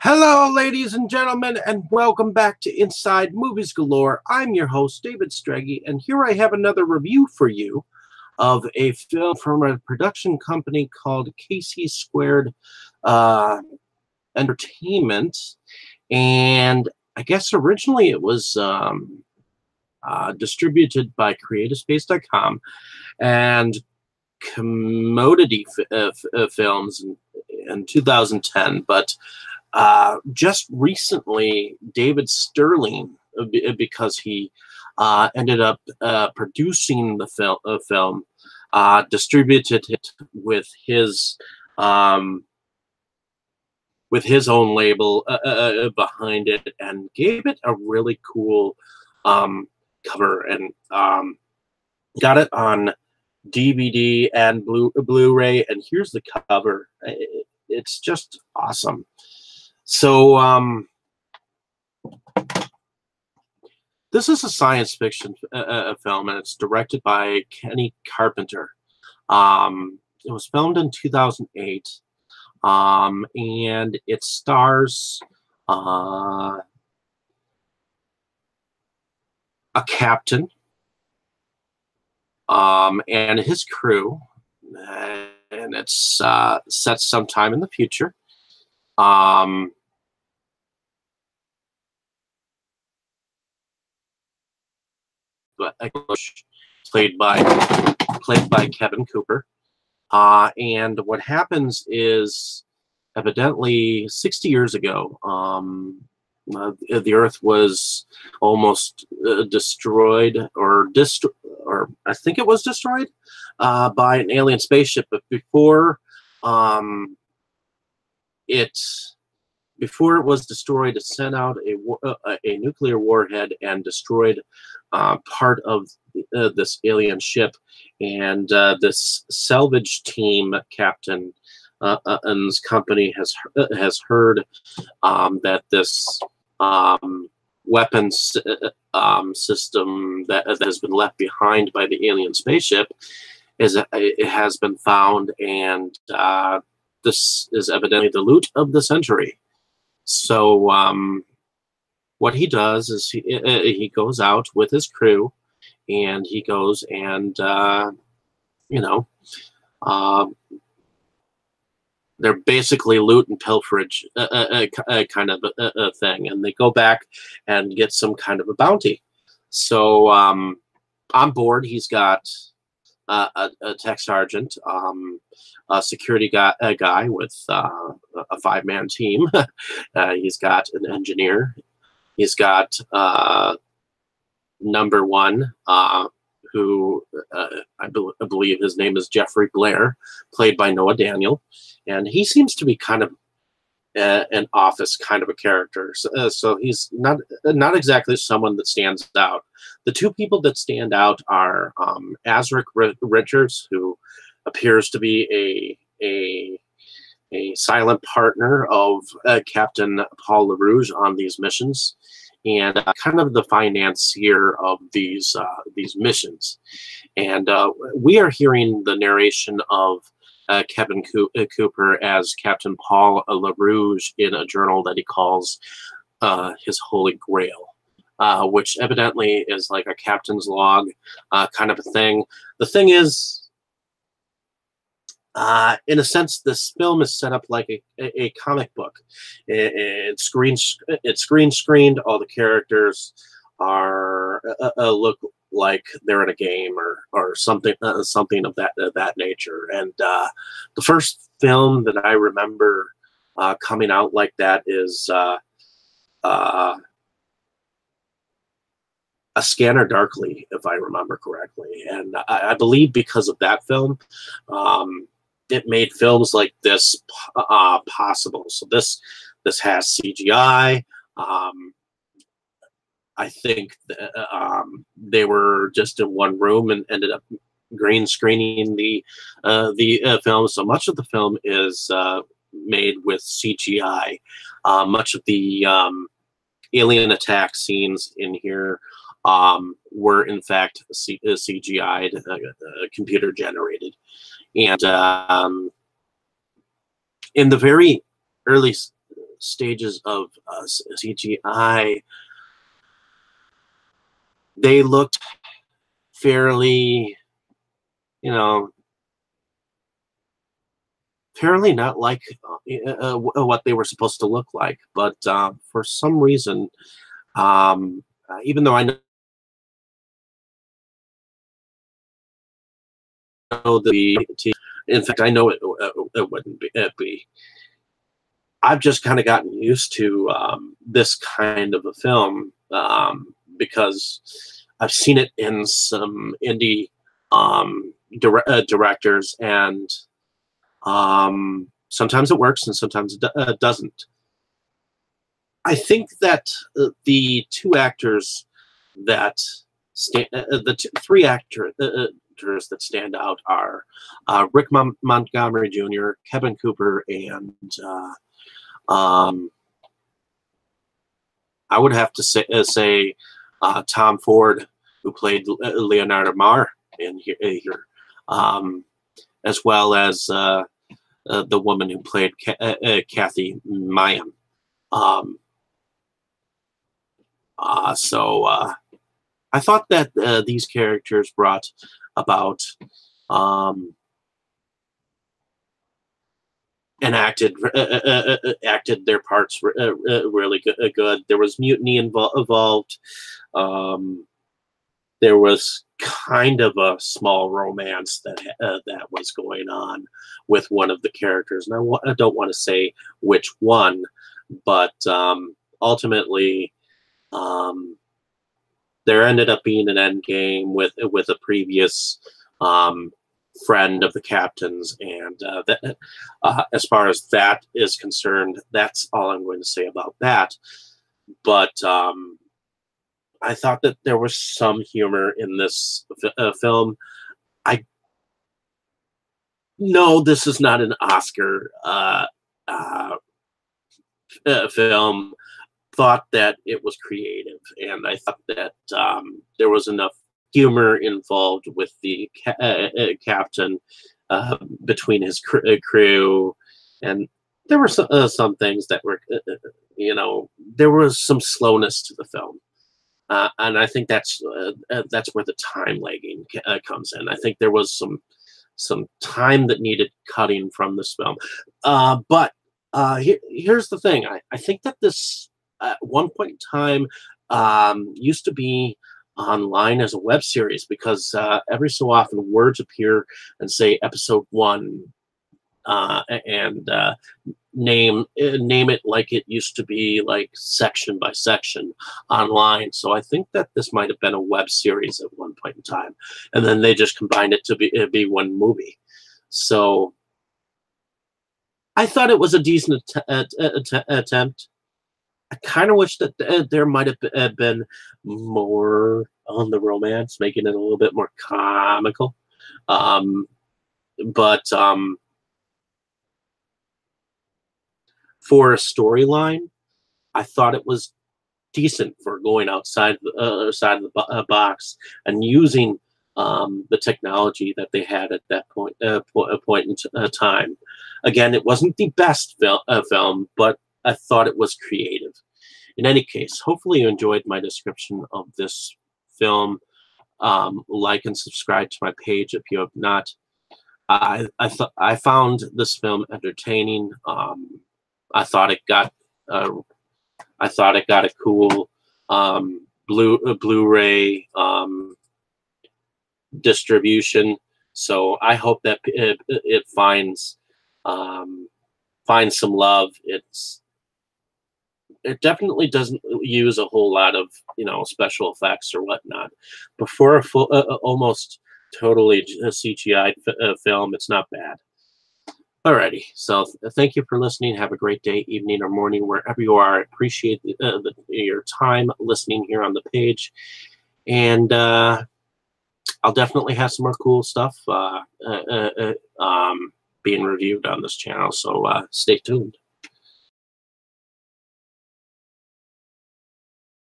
Hello, ladies and gentlemen, and welcome back to Inside Movies Galore. I'm your host, David Strege, and here I have another review for you of a film from a production company called KC Squared Entertainment. And I guess originally it was distributed by CreativeSpace.com and Commodity Films in 2010, but just recently, David Sterling, because he ended up producing the film, distributed it with his own label behind it, and gave it a really cool cover, and got it on DVD and Blu-ray. And here's the cover. It's just awesome. So this is a science fiction film, and it's directed by Kenny Carpenter. It was filmed in 2008, and it stars a captain and his crew, and it's set sometime in the future. But played by Kevin Cooper, and what happens is, evidently 60 years ago, the Earth was almost destroyed, or I think it was destroyed by an alien spaceship. But before it was destroyed, it sent out a nuclear warhead and destroyed part of this alien ship. And this salvage team captain and his company has heard that this weapons system that has been left behind by the alien spaceship it has been found, and this is evidently the loot of the century. So what he does is he goes out with his crew, and he goes and they're basically loot and pilferage kind of a thing, and they go back and get some kind of a bounty. So on board, he's got a tech sergeant, a security guy with a five-man team. He's got an engineer. He's got number one, who I believe his name is Jeffrey Blair, played by Noah Daniel, and he seems to be kind of an office kind of a character. So he's not exactly someone that stands out. The two people that stand out are Azric Richards, who appears to be a silent partner of Captain Paul LaRouge on these missions, and kind of the financier of these missions. And we are hearing the narration of Kevin Cooper as Captain Paul LaRouge in a journal that he calls his Holy Grail, which evidently is like a captain's log kind of a thing. The thing is, in a sense, this film is set up like a comic book. It's screen screened. All the characters are look like they're in a game or something of that nature. And the first film that I remember coming out like that is A Scanner Darkly, if I remember correctly. And I believe because of that film, it made films like this possible. So this has CGI. I think they were just in one room and ended up green screening the film. So much of the film is made with CGI. Much of the alien attack scenes in here were in fact CGI'd, computer generated. And in the very early stages of CGI, they looked fairly, fairly not like what they were supposed to look like. But for some reason, even though I know in fact, I know it wouldn't be. I've just kind of gotten used to this kind of a film because I've seen it in some indie directors, and sometimes it works and sometimes it doesn't. I think that the two actors that three actors that stand out are Rick Montgomery Jr., Kevin Cooper, and I would have to say Tom Ford, who played Leonardo Marr in here, as well as the woman who played Kathy Mayan. So I thought that these characters brought about and acted their parts really good. There was mutiny involved. There was kind of a small romance that was going on with one of the characters, and I don't want to say which one, but ultimately, there ended up being an end game with a previous friend of the captain's, and as far as that is concerned, that's all I'm going to say about that. But I thought that there was some humor in this film. I know this is not an Oscar film. Thought that it was creative, and I thought that there was enough humor involved with the captain between his crew, and there were some things that were, there was some slowness to the film, and I think that's where the time lagging comes in. I think there was some time that needed cutting from this film, but here's the thing. I think that this at one point in time used to be online as a web series, because every so often words appear and say episode 1 and name it like it used to be, like section by section online. So I think that this might have been a web series at one point in time, and then they just combined it to be one movie. So I thought it was a decent attempt. I kind of wish that there might have been more on the romance, making it a little bit more comical. But for a storyline, I thought it was decent for going outside side of the box and using the technology that they had at that point in time. Again, it wasn't the best film, but I thought it was creative. In any case, hopefully you enjoyed my description of this film. Like and subscribe to my page if you have not. I found this film entertaining. I thought it got a cool Blu-ray distribution. So I hope that it finds some love. It definitely doesn't use a whole lot of special effects or whatnot. But for a full, almost totally CGI film, it's not bad. Alrighty, so thank you for listening. Have a great day, evening, or morning, wherever you are. I appreciate your time listening here on the page, and I'll definitely have some more cool stuff being reviewed on this channel. So stay tuned.